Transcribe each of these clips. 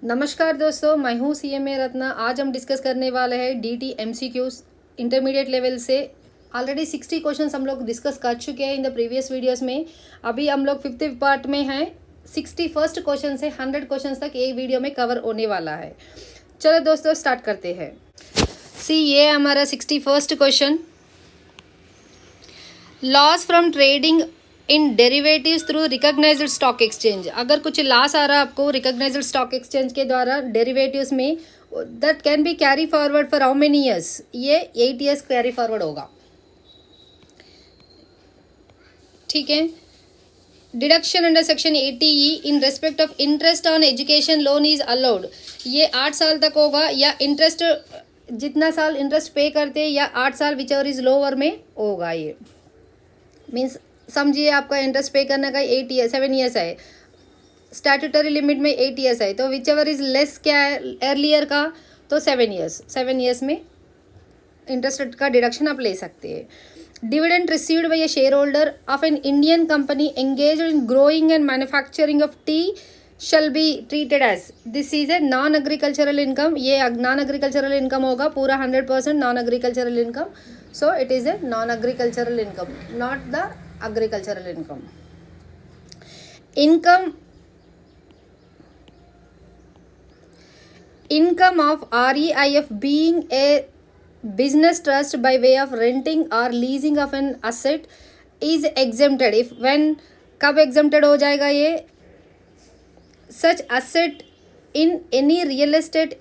नमस्कार दोस्तों, मैं हूँ सीएमए रत्ना। आज हम डिस्कस करने वाले हैं डीटी एमसीक्यूज इंटरमीडिएट लेवल से। ऑलरेडी 60 क्वेश्चंस हम लोग डिस्कस कर चुके हैं इन द प्रीवियस वीडियोस में। अभी हम लोग 5th पार्ट में हैं। 61st क्वेश्चन से 100 क्वेश्चन तक एक वीडियो में कवर होने वाला है। चलो दोस्तों स्टार्ट करते हैं। ये हमारा 61st question, loss from trading in derivatives through recognised stock exchange. अगर कुछ लॉस आ रहा है आपको रिकॉग्नाइज्ड स्टॉक एक्सचेंज के द्वारा डेरिवेटिव्स में, that can be carry forward for how many years? ये 8 ईयर्स कैरी फॉरवर्ड होगा। ठीक है। Deduction under section 80E in respect of interest on education loan is allowed. ये 8 साल तक होगा, या इंटरेस्ट जितना साल इंटरेस्ट पे करते हैं, या 8 साल विच एवर इज लोअर में होगा। ये मीन्स समझिए आपका इंटरेस्ट पे करने का 7 ईयर्स है, स्टैट्यूटरी लिमिट में 8 ईयर्स है, तो विच एवर इज लेस क्या है अर्लियर का, तो 7 ईयर्स में इंटरेस्ट का डिडक्शन आप ले सकते हैं। Dividend received by a share holder of an Indian company engaged in growing and manufacturing of tea shall be treated as, this is a non agricultural income. ये non agricultural income होगा, पूरा 100% non agricultural income. So it is a non agricultural income, not the agricultural income of REIF being a business trust by way of renting or leasing of an asset is exempted if when कब exempted हो जाएगा ये? such asset in any real estate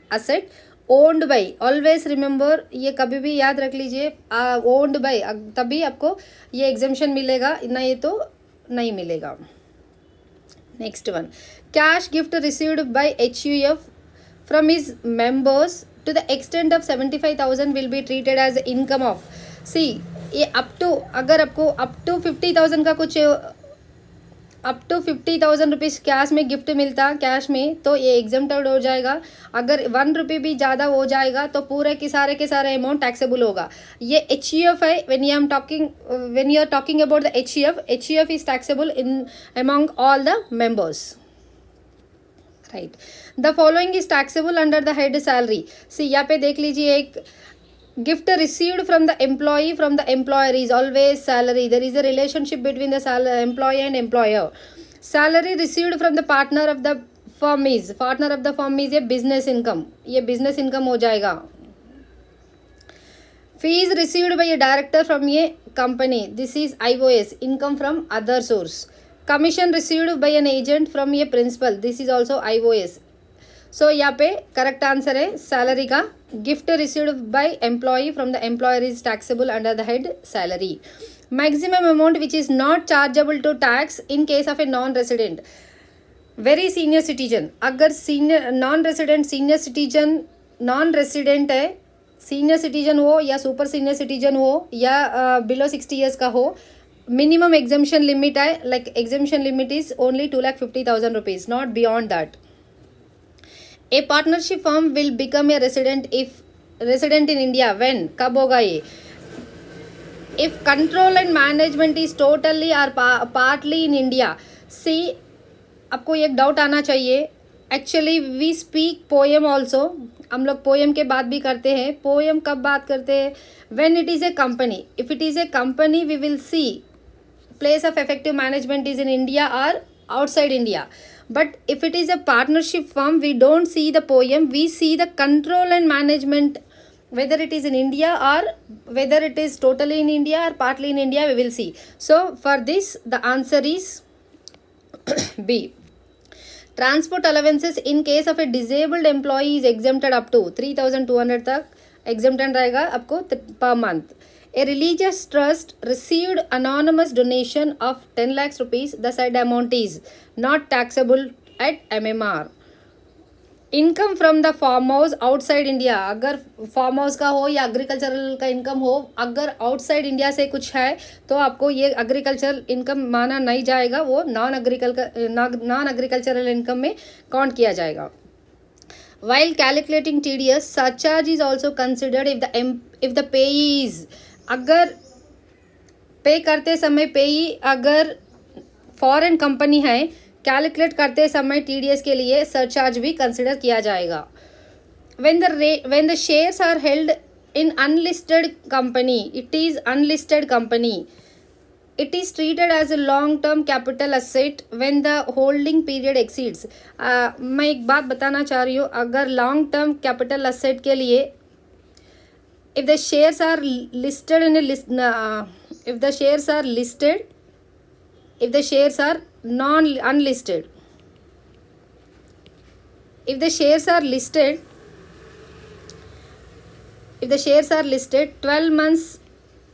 asset owned by, always remember, ये कभी भी याद रख लीजिए, ओन्ड बाई, तभी आपको ये एग्जेम्पशन मिलेगा, नहीं तो नहीं मिलेगा। Next one, cash gift received by HUF from his members to the extent of 75,000 will be treated as income of. See ये अप टू, अगर आपको अप टू 50,000 का कुछ अप टू 50,000 रुपीज़ कैश में गिफ्ट मिलता कैश में, तो ये एग्जेम्प्टेड हो जाएगा। अगर 1 रुपये भी ज़्यादा हो जाएगा तो पूरे के सारे अमाउंट टैक्सेबल होगा। ये HUF है, when you are talking about the HUF is taxable in among all the members, right? The following is taxable under the head salary. See यहाँ पे देख लीजिए, एक gift received from the employee from the employer is always salary. There is a relationship between the employee and employer. Salary received from the partner of the firm is a business income. ये business income हो जाएगा। Fees received by a director from a company, this is IOS, income from other source. Commission received by an agent from a principal, this is also IOS. So यहाँ पे correct answer है salary का। Gift received by employee from the employer is taxable under the head salary. Maximum amount which is not chargeable to tax in case of a non resident very senior citizen. अगर non resident है, senior citizen हो या super senior citizen हो या below 60 years का हो, minimum exemption limit है, like exemption limit is only 2,50,000 rupees, not beyond that. A partnership firm will become a resident in India when, कब होगा ये? If control and management is totally or partly in India. See, आपको एक doubt आना चाहिए। Actually we speak poem also, हम लोग poem के बात भी करते हैं। पोएम कब बात करते हैं? When it is a company. If it is a company, we will see place of effective management is in India or outside India. But if it is a partnership firm, we don't see the poem, we see the control and management, whether it is in India or whether it is totally in India or partly in India, we will see. So for this the answer is B. Transport allowances in case of a disabled employee is exempted up to 3,200 तक exempted रहेगा आपको per month. A religious trust received anonymous donation of 10 lakhs rupees. The said amount is not taxable at MMR. Income from the farm house outside India. अगर farm house का हो या agricultural का income हो, अगर outside India से कुछ है तो आपको ये एग्रीकल्चरल इनकम माना नहीं जाएगा, वो नॉन एग्रीकल्चरल इनकम में काउंट किया जाएगा। While calculating TDS, surcharge is also considered if the payee is, अगर पे करते समय पेई अगर फॉरेन कंपनी है कैलकुलेट करते समय TDS के लिए सरचार्ज भी कंसिडर किया जाएगा. When the shares are held in unlisted company, it is unlisted company, it is treated as a long term capital asset when the holding period exceeds. मैं एक बात बताना चाह रही हूँ, अगर long term capital asset के लिए if the shares are listed in a list, if the shares are listed, if the shares are unlisted, if the shares are listed, if the shares are listed 12 months,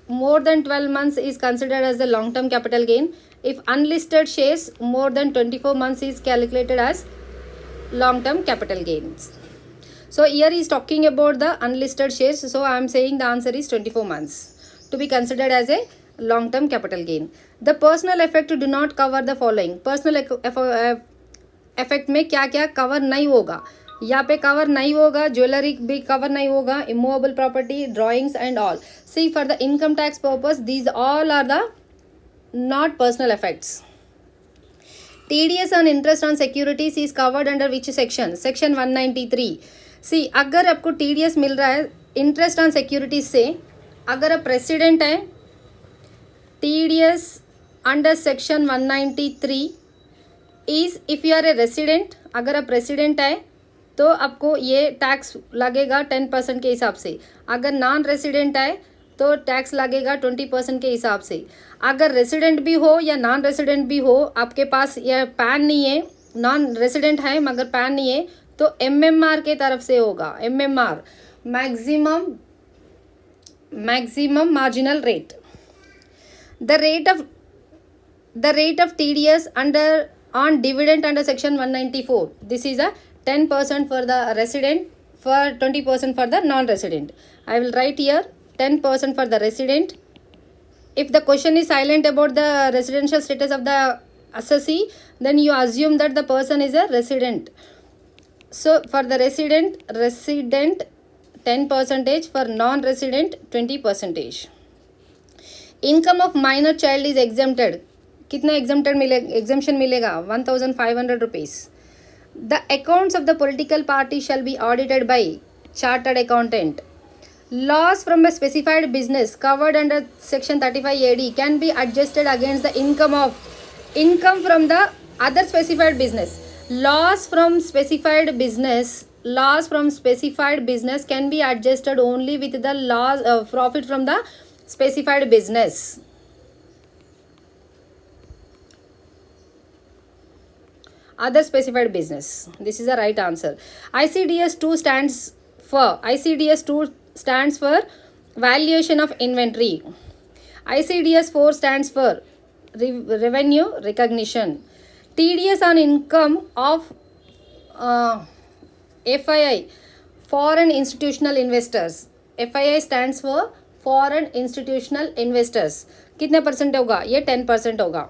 more than 12 months is considered as the long term capital gain. If unlisted shares more than 24 months is calculated as long term capital gains. So here he is talking about the unlisted shares, so I am saying the answer is 24 months to be considered as a long term capital gain. The personal effect do not cover the following. Personal effect में क्या क्या cover नहीं होगा, यहाँ पे cover नहीं होगा, jewellery भी कवर नहीं होगा, immovable property, drawings and all. See for the income tax purpose these all are the not personal effects. TDS on interest on securities is covered under which section? Section 193. सी अगर आपको TDS मिल रहा है interest on securities से, अगर आप resident हैं, TDS under section 193 is if you are a resident. अगर आप रेसिडेंट है तो आपको ये टैक्स लगेगा 10% के हिसाब से. अगर नॉन रेसिडेंट है तो टैक्स लगेगा 20% के हिसाब से. अगर रेसिडेंट भी हो या नॉन रेसिडेंट भी हो, आपके पास यह पैन नहीं है, नॉन रेसिडेंट है मगर पैन नहीं है, तो MMR के तरफ से होगा. MMR maximum marginal rate. The rate of TDS under on dividend under section 194, this is a 10% for the resident, for 20% for the non-resident. I will write here 10% for the resident. If the question is silent about the residential status of the assessee, then you assume that the person is a resident. So for the resident 10%, for non-resident 20%. Income of minor child is exempted. कितना exemption मिलेगा? 1500 rupees. The accounts of the political party shall be audited by chartered accountant. Loss from a specified business covered under section 35 AD can be adjusted against the income from the other specified business. Loss from specified business can be adjusted only with the loss profit from the specified business. Other specified business. This is the right answer. ICDS 2 stands for valuation of inventory. ICDS 4 stands for revenue recognition. TDS on income of FII, foreign institutional investors. FII stands for foreign institutional investors. कितने percent होगा? ये 10% होगा.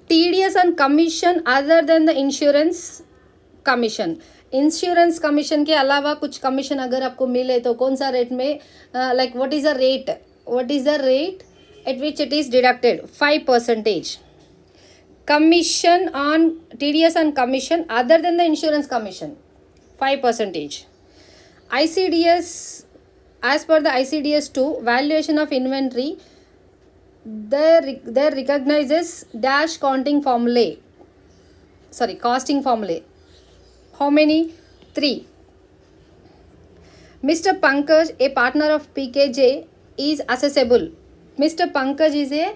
TDS on commission other than the insurance commission. Insurance commission के अलावा कुछ commission अगर आपको मिले तो कौन सा रेट में, like what is the rate at which it is deducted? 5%. Commission on TDS on commission other than the insurance commission 5%. ICDS, as per the ICDS 2 valuation of inventory, there recognizes dash costing formulae. How many? 3. Mr. Pankaj, a partner of PKJ, is assessable. Mr. Pankaj is a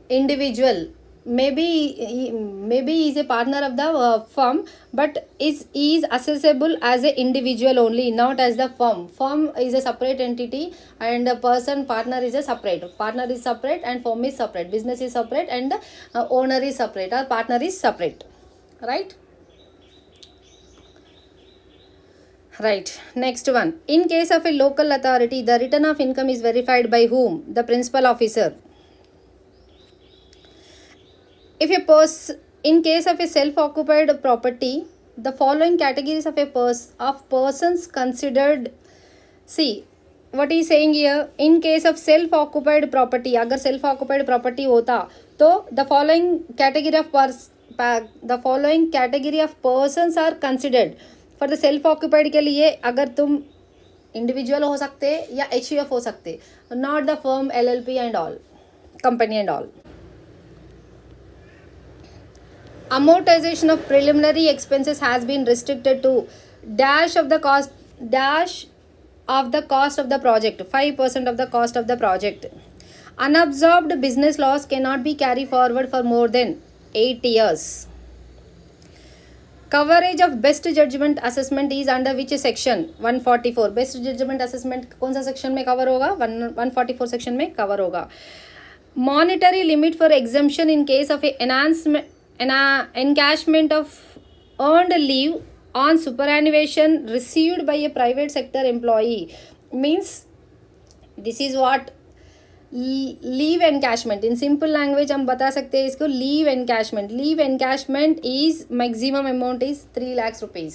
individual. Maybe he is a partner of the firm, but is assessable as an individual only, not as the firm. Firm is a separate entity and the partner is a separate. Partner is separate and firm is separate. Business is separate and the owner is separate or partner is separate. Right? Right. Next one. In case of a local authority, the return of income is verified by whom? The principal officer. In case of a self-occupied property, the following categories of persons considered. See, what is saying here, in case of self occupied property, अगर self occupied property होता तो the following category of persons are considered. For the self occupied के लिए अगर तुम individual हो सकते या HUF हो सकते, not the firm LLP and all, company and all. Amortization of preliminary expenses has been restricted to dash of the cost of the project, 5% of the cost of the project. Unabsorbed business loss cannot be carried forward for more than 8 years. Coverage of best judgment assessment is under which section? 144. Best judgment assessment कौन सा section में cover होगा? 144 section में cover होगा. Monetary limit for exemption in case of encashment of earned leave on superannuation received by a private sector employee. Means this is what leave encashment. In simple language हम बता सकते हैं इसको, leave encashment. Leave encashment is maximum amount is 3 lakhs rupees.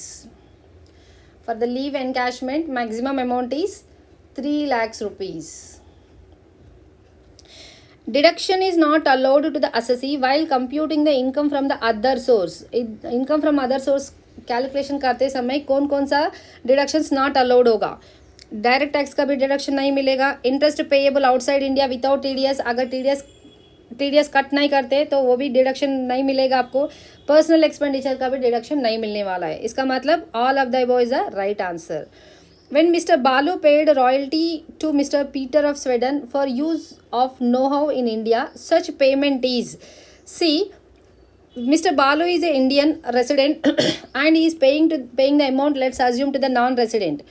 For the leave encashment maximum amount is 3 lakhs rupees. Deduction is not allowed to the assessee while computing the income from the other source. Income from other source calculation करते समय कौन कौन सा deductions not allowed होगा? Direct tax का भी deduction नहीं मिलेगा. Interest payable outside India without TDS, अगर TDS कट नहीं करते तो वो भी डिडक्शन नहीं मिलेगा आपको. पर्सनल एक्सपेंडिचर का भी डिडक्शन नहीं मिलने वाला है. इसका मतलब all of the above is a right answer. When Mr. Balu paid royalty to Mr. Peter of Sweden for use of know-how in India, such payment is, see, Mr. Balu is an Indian resident and he is paying the amount, let's assume, to the non-resident.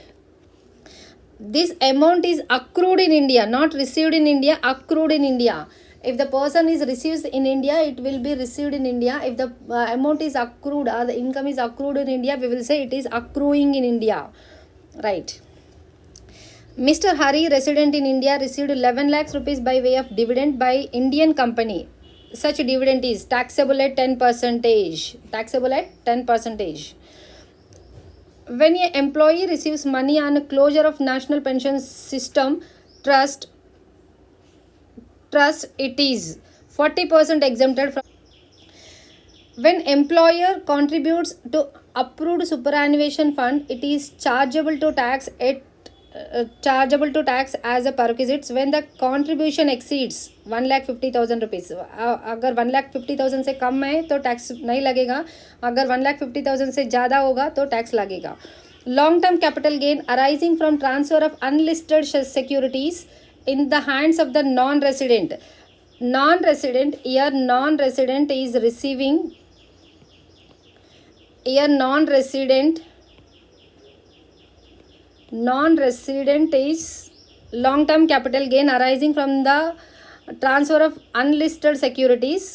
This amount is accrued in India, not received in India, accrued in India. If the person is received in India, it will be received in India. If the amount is accrued or the income is accrued in India, we will say it is accruing in India. Right. Mr. Hari, resident in India, received 11 lakhs rupees by way of dividend by Indian company. Such dividend is taxable at 10%. Taxable at 10%. When an employee receives money on closure of national pension system trust, it is 40% exempted from. When employer contributes to approved superannuation fund, it is chargeable to tax as a perquisites when the contribution exceeds 1,50,000 rupees. अगर 1,50,000 से कम है तो tax नहीं लगेगा, अगर 1,50,000 से ज़्यादा होगा तो टैक्स लगेगा. Long term capital gain arising from transfer of unlisted securities in the hands of the non-resident is receiving non-resident is long-term capital gain arising from the transfer of unlisted securities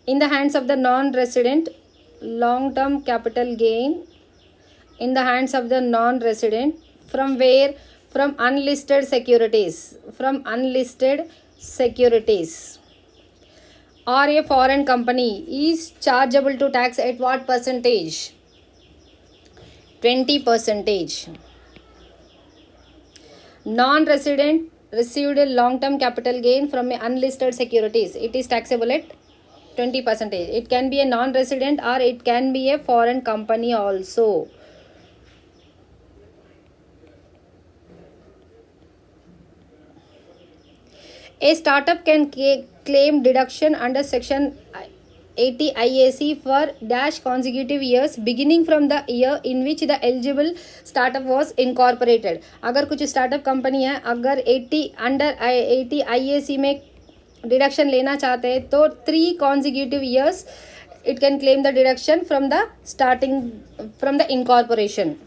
in the hands of the non-resident. Long-term capital gain in the hands of the non-resident from where? From unlisted securities. Or a foreign company is chargeable to tax at what percentage? 20%. Non-resident received a long-term capital gain from unlisted securities. It is taxable at 20%. It can be a non-resident or it can be a foreign company also. A startup can claim deduction under section 80 IAC for dash consecutive years beginning from the year in which the eligible startup was incorporated. अगर कुछ startup company है, अगर 80 IAC में deduction लेना चाहते हैं तो 3 consecutive years it can claim the deduction from the incorporation.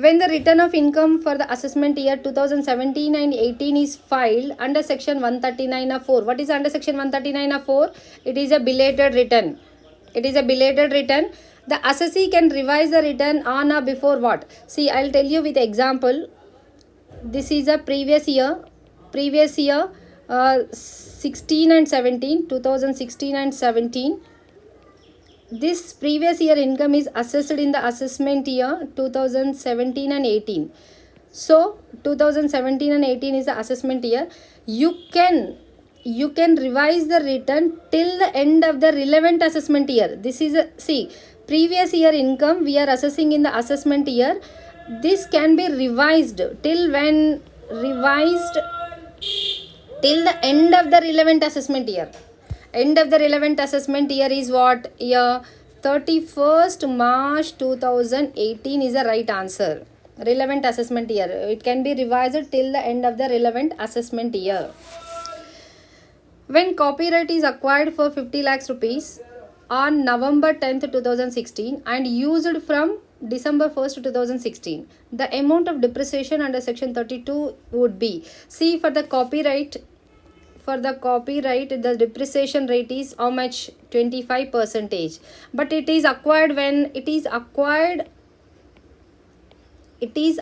When the return of income for the assessment year 2017 and 18 is filed under section 139 of 4. What is under section 139 of 4? It is a belated return. The assessee can revise the return on or before what? See, I'll tell you with example. This is a previous year 16 and 17, 2016 and 17. This previous year income is assessed in the assessment year 2017 and 18. So 2017 and 18 is the assessment year. You can revise the return till the end of the relevant assessment year. This is a, see, previous year income we are assessing in the assessment year. This can be revised till when? Revised till the end of the relevant assessment year. End of the relevant assessment year is what year? 31st March 2018 is the right answer. Relevant assessment year. It can be revised till the end of the relevant assessment year. When copyright is acquired for 50 lakhs rupees on November 10th 2016 and used from December 1st 2016, the amount of depreciation under section 32 would be, see, for the copyright the depreciation rate is how much? 25%. But it is acquired when? It is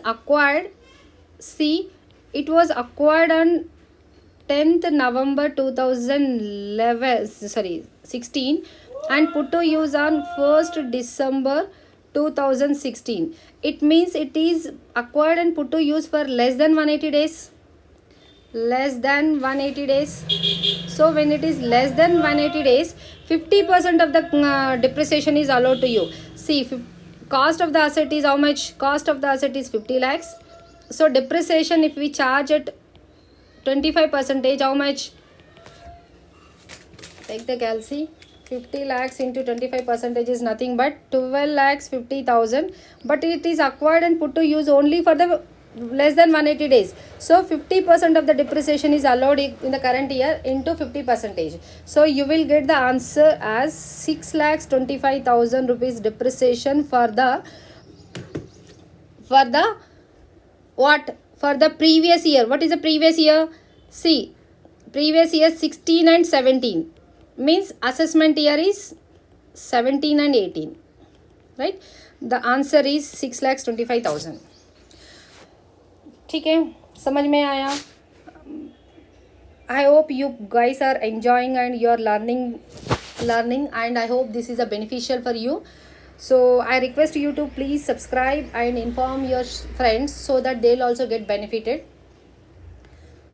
acquired, see, it was acquired on 10th November 16 and put to use on 1st December 2016. It means it is acquired and put to use for less than 180 days. Less than 180 days. So when it is less than 180 days, 50% of the depreciation is allowed to you. See, cost of the asset is how much? Cost of the asset is 50 lakhs. So depreciation, if we charge it 25%, how much? Take the calci. 50 lakhs into 25% is nothing but 12 lakhs 50,000. But it is acquired and put to use only for the less than 180 days. So 50% of the depreciation is allowed in the current year into 50%. So you will get the answer as 6 lakhs 25,000 rupees depreciation for the what? For the previous year. What is the previous year? See, previous year 16 and 17 means assessment year is 17 and 18, right? The answer is 6,25,000. ठीक है, समझ में आया? I hope you guys are enjoying and you are learning, and I hope this is a beneficial for you. So I request you to please subscribe and inform your friends so that they'll also get benefited.